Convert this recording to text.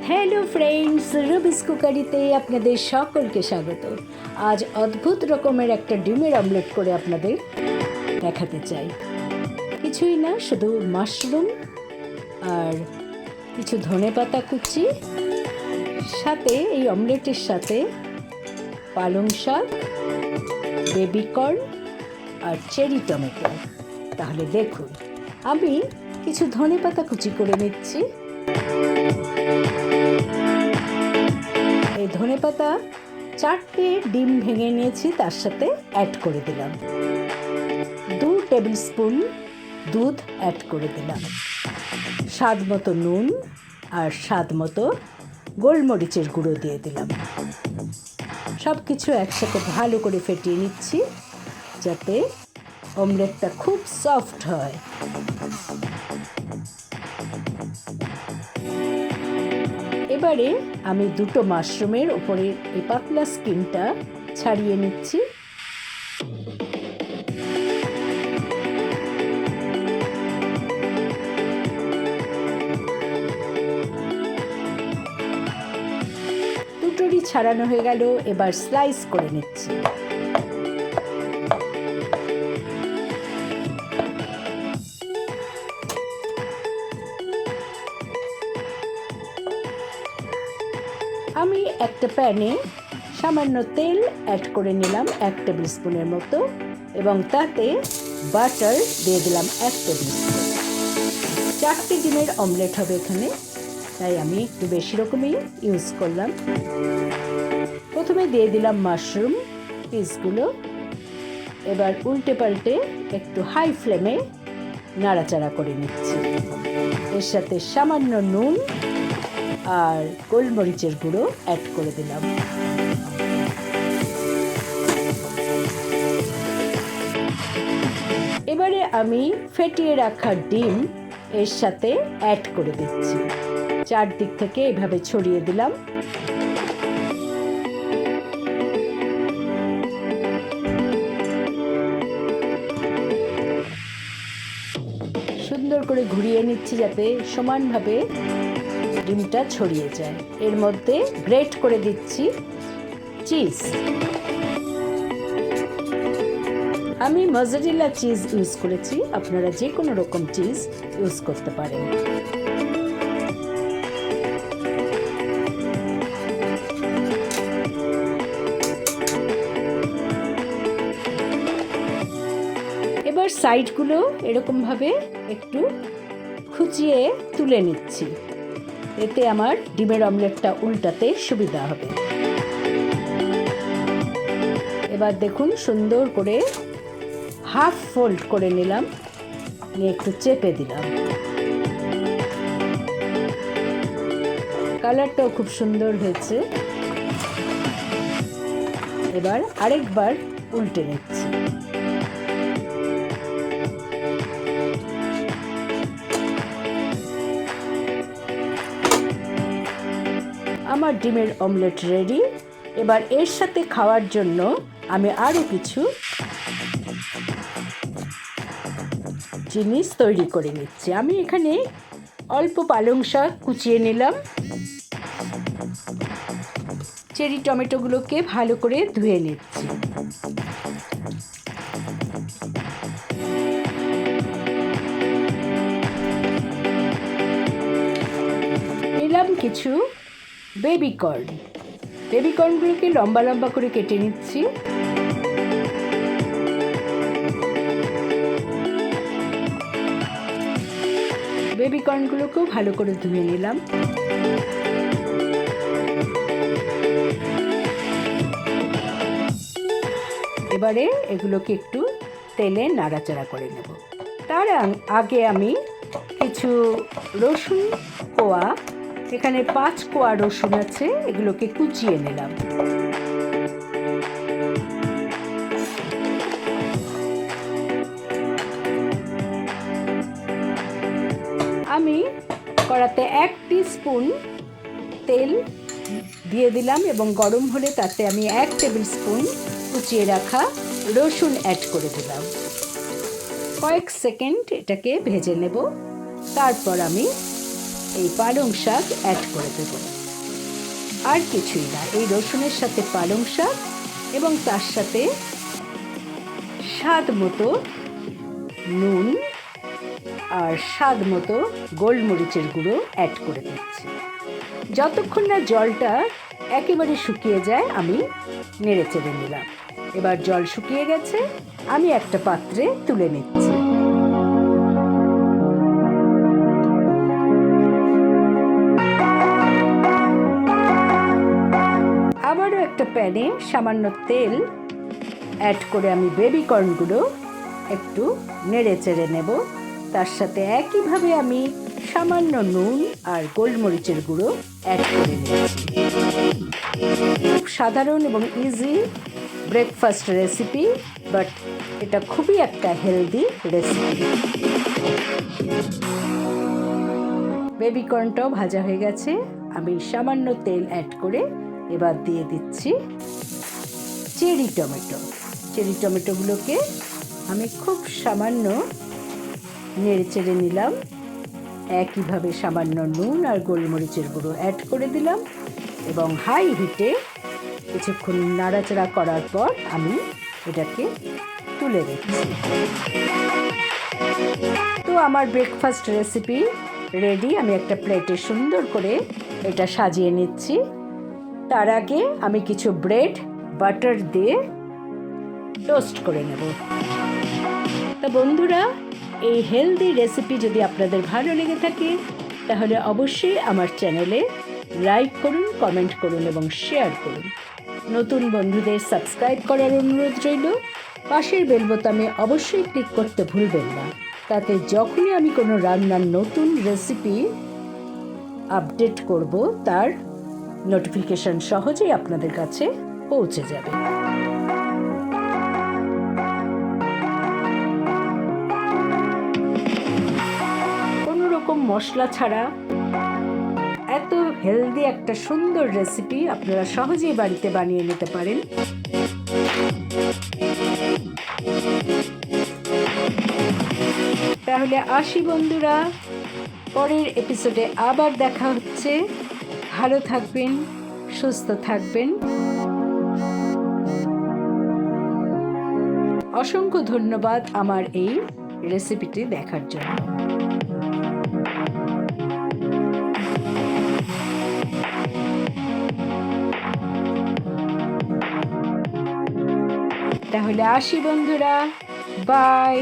Hello friends, রুবিস কুকারিতে আপনাদের সকলকে স্বাগত। আজ অদ্ভুত রকমের একটা ডিমের অমলেট করে আপনাদের দেখাতে চাই। কিছুই না, শুধু মাশরুম আর কিছু ধনেপাতা কুচি, সাথে এই অমলেটের সাথে পালং শাক, বেবি কর্ন আর চেরি টমেটো। তাহলে দেখুন, আমি কিছু ধনেপাতা কুচি করে নিচ্ছি। এই ধনেপাতা 4টে ডিম ভেঙে নিয়েছি, তার সাথে অ্যাড করে দিলাম। 2 টেবিল স্পুন দুধ অ্যাড করে দিলাম। স্বাদ মতো নুন আর স্বাদ মতো গোলমরিচের গুঁড়ো দিয়ে দিলাম। সব কিছু একসাথে ভালো করে ফেটিয়ে নিচ্ছি যাতে অমলেটটা খুব সফট হয়। এবারে আমি 2টো মাশরুমের উপরে এই পাতলা স্কিনটা ছাড়িয়ে নিচ্ছি। দুটোরই ছাড়ানো হয়ে গেল, এবার স্লাইস করে নিচ্ছি। আমি একটা প্যানে সামান্য তেল অ্যাড করে নিলাম 1 টেবিল স্পুনের মতো, এবং তাতে বাটার দিয়ে দিলাম 1 টেবিল স্পুন। 4টে ডিমের অমলেট হবে এখানে, তাই আমি একটু বেশি রকমই ইউজ করলাম। প্রথমে দিয়ে দিলাম মাশরুম পিসগুলো। এবার উল্টে পাল্টে একটু হাই ফ্লেমে নাড়াচাড়া করে নিচ্ছি। এর সাথে সামান্য নুন আর গোলমরিচের গুঁড়ো অ্যাড করে দিলাম। এবারে আমি ফেটিয়ে রাখা ডিম এর সাথে অ্যাড করে দিচ্ছি। চারদিক থেকে এভাবে ছড়িয়ে দিলাম। সুন্দর করে ঘুরিয়ে নিচ্ছি যাতে সমানভাবে ডিমটা ছড়িয়ে যায়। এর মধ্যে গ্রেট করে দিচ্ছি চিজ। আমি মজারেলা চিজ ইউজ করেছি, আপনারা যে কোনো রকম চিজ ইউজ করতে পারেন। এবার সাইডগুলো এরকমভাবে একটু খুঁচিয়ে তুলে নিচ্ছি, এতে আমার ডিমের অমলেটটা উল্টাতে সুবিধা হবে। এবার দেখুন, সুন্দর করে হাফ ফোল্ড করে নিলাম, নিয়ে একটু চেপে দিলাম। কালারটাও খুব সুন্দর হয়েছে। এবার আরেকবার উল্টে নিচ্ছি। আমার ডিমের অমলেট রেডি। এবার এর সাথে খাওয়ার জন্য আমি আরও কিছু জিনিস তৈরি করে নিচ্ছি। আমি এখানে অল্প পালং শাক কুচিয়ে নিলাম। চেরি টমেটোগুলোকে ভালো করে ধুয়ে নিচ্ছি। নিলাম কিছু বেবি কর্ন। বেবি কর্নগুলোকে লম্বা লম্বা করে কেটে নিচ্ছি। বেবি কর্নগুলোকেও ভালো করে ধুয়ে নিলাম। এবারে এগুলোকে একটু তেলে নাড়াচাড়া করে নেব। তার আগে আমি কিছু রসুন কোয়া, এখানে 5 কোয়া রসুন আছে, এগুলোকে কুচিয়ে নিলাম। আমি কড়াতে 1 টিস্পুন তেল দিয়ে দিলাম, এবং গরম হলে তাতে আমি 1 টেবিল স্পুন কুচিয়ে রাখা রসুন অ্যাড করে দিলাম। কয়েক সেকেন্ড এটাকে ভেজে নেব। তারপর আমি এই পালং শাক অ্যাড করে দেব। আর কিছুই না, এই রসুনের সাথে পালং শাক এবং তার সাথে স্বাদ মতো নুন আর স্বাদ মতো গোলমরিচের গুঁড়ো অ্যাড করে দিচ্ছি। যতক্ষণ না জলটা একেবারে শুকিয়ে যায় আমি নেড়ে চেড়ে নিলাম। এবার জল শুকিয়ে গেছে, আমি একটা পাত্রে তুলে নিচ্ছি। আবারও একটা প্যানে সামান্য তেল অ্যাড করে আমি বেবি কর্নগুলো একটু নেড়ে চেড়ে নেব। তার সাথে একইভাবে আমি সামান্য নুন আর গোলমরিচের গুঁড়ো অ্যাড করে নিয়েছি। খুব সাধারণ এবং ইজি ব্রেকফাস্ট রেসিপি, বাট এটা খুবই একটা হেলদি রেসিপি। বেবি কর্নটাও ভাজা হয়ে গেছে, আমি সামান্য তেল অ্যাড করে এবার দিয়ে দিচ্ছি চেরি টমেটো। চেরি টমেটোগুলোকে আমি খুব সামান্য নেড়ে চেড়ে নিলাম। একইভাবে সামান্য নুন আর গোলমরিচের গুঁড়ো অ্যাড করে দিলাম এবং হাই হিটে কিছুক্ষণ নাড়াচাড়া করার পর আমি এটাকে তুলে দিচ্ছি। তো আমার ব্রেকফাস্ট রেসিপি রেডি। আমি একটা প্লেটে সুন্দর করে এটা সাজিয়ে নিচ্ছি। তার আগে আমি কিছু ব্রেড বাটার দিয়ে টোস্ট করে নেব। তো বন্ধুরা, এই হেলদি রেসিপি যদি আপনাদের ভালো লেগে থাকে তাহলে অবশ্যই আমার চ্যানেলে লাইক করুন, কমেন্ট করুন এবং শেয়ার করুন। নতুন বন্ধুদের সাবস্ক্রাইব করার অনুরোধ রইল। পাশের বেল বোতামে অবশ্যই ক্লিক করতে ভুলবেন না, তাতে যখনই আমি কোনো রান্নার নতুন রেসিপি আপডেট করব তার নোটিফিকেশন সহজেই আপনাদের কাছে পৌঁছে যাবে। কোনো রকম মশলা ছাড়া এত হেলদি একটা সুন্দর রেসিপি আপনারা সহজেই বাড়িতে বানিয়ে নিতে পারেন। তাহলে আসি বন্ধুরা, পরের এপিসোডে আবার দেখা হচ্ছে। ভালো থাকবেন, সুস্থ থাকবেন। অসংখ্য ধন্যবাদ আমার এই রেসিপিটি দেখার জন্য। তাহলে আসি বন্ধুরা, বাই।